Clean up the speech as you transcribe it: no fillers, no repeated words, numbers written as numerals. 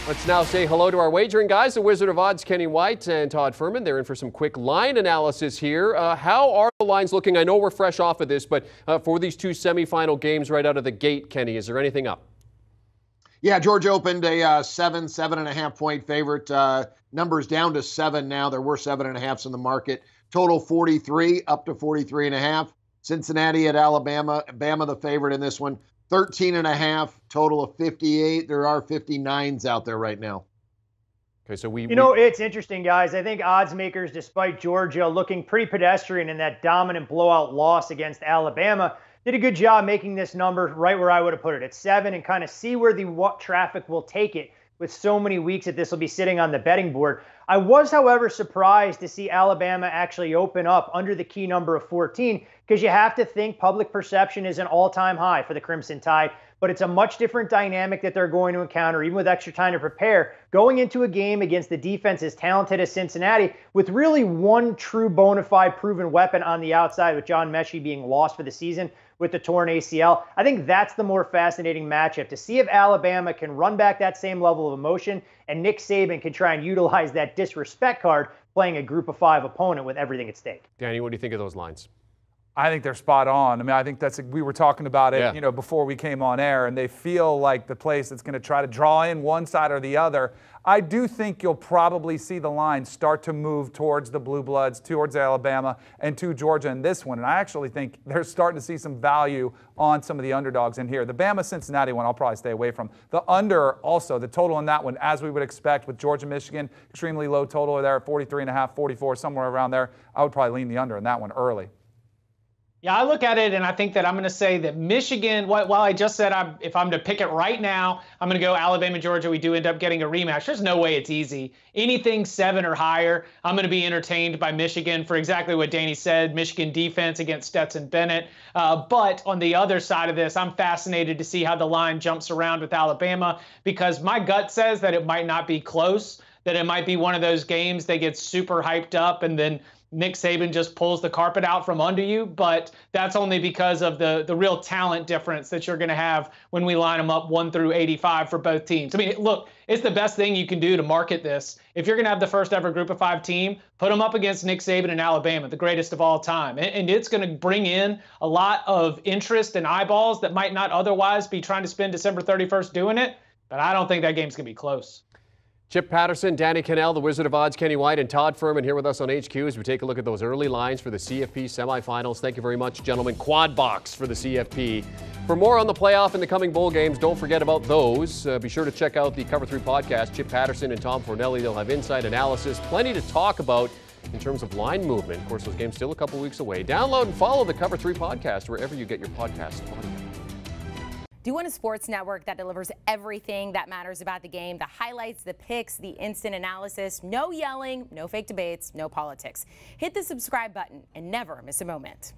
Let's now say hello to our wagering guys, the Wizard of Odds, Kenny White and Todd Furhman. They're in for some quick line analysis here. How are the lines looking? I know we're fresh off of this, but for these two semifinal games right out of the gate, Kenny, is there anything up? Yeah, Georgia opened a 7.5 point favorite. Numbers down to 7 now. There were 7.5s in the market. Total 43, up to 43.5. Cincinnati at Alabama. Bama the favorite in this one. 13.5, total of 58. There are 59s out there right now. Okay, so it's interesting, guys. I think odds makers, despite Georgia looking pretty pedestrian in that dominant blowout loss against Alabama, did a good job making this number right where I would have put it at 7 and kind of see where the traffic will take it with so many weeks that this will be sitting on the betting board. I was, however, surprised to see Alabama actually open up under the key number of 14 because you have to think public perception is an all-time high for the Crimson Tide, but it's a much different dynamic that they're going to encounter, even with extra time to prepare, going into a game against the defense as talented as Cincinnati with really one true bona fide proven weapon on the outside with John Mechie being lost for the season with the torn ACL. I think that's the more fascinating matchup, to see if Alabama can run back that same level of emotion and Nick Saban can try and utilize that disrespect card playing a group of 5 opponent with everything at stake. Danny, what do you think of those lines? I think they're spot on. I mean, I think we were talking about it, before we came on air, and they feel like the place that's going to try to draw in one side or the other. I do think you'll probably see the line start to move towards the Blue Bloods, towards Alabama, and to Georgia in this one. And I actually think they're starting to see some value on some of the underdogs in here. The Bama-Cincinnati one I'll probably stay away from. The under also, the total on that one, as we would expect with Georgia-Michigan, extremely low total there at 43.5, 44, somewhere around there. I would probably lean the under in that one early. Yeah, I look at it and I think that I'm going to say that Michigan, while I just said if I'm to pick it right now, I'm going to go Alabama, Georgia. We do end up getting a rematch. There's no way it's easy. Anything 7 or higher, I'm going to be entertained by Michigan for exactly what Danny said, Michigan defense against Stetson Bennett. But on the other side of this, I'm fascinated to see how the line jumps around with Alabama because my gut says that it might not be close, that it might be one of those games that gets super hyped up and then Nick Saban just pulls the carpet out from under you, but that's only because of the real talent difference that you're going to have when we line them up 1 through 85 for both teams. I mean, look, it's the best thing you can do to market this. If you're going to have the first ever Group of 5 team, put them up against Nick Saban and Alabama, the greatest of all time. And it's going to bring in a lot of interest and eyeballs that might not otherwise be trying to spend December 31st doing it, but I don't think that game's going to be close. Chip Patterson, Danny Kannell, the Wizard of Odds, Kenny White, and Todd Furhman here with us on HQ as we take a look at those early lines for the CFP semifinals. Thank you very much, gentlemen. Quad box for the CFP. For more on the playoff and the coming bowl games, don't forget about those. Be sure to check out the Cover 3 podcast. Chip Patterson and Tom Fornelli, they'll have insight analysis. Plenty to talk about in terms of line movement. Of course, those games still a couple weeks away. Download and follow the Cover 3 podcast wherever you get your podcast audio. Do you want a sports network that delivers everything that matters about the game? The highlights, the picks, the instant analysis, no yelling, no fake debates, no politics. Hit the subscribe button and never miss a moment.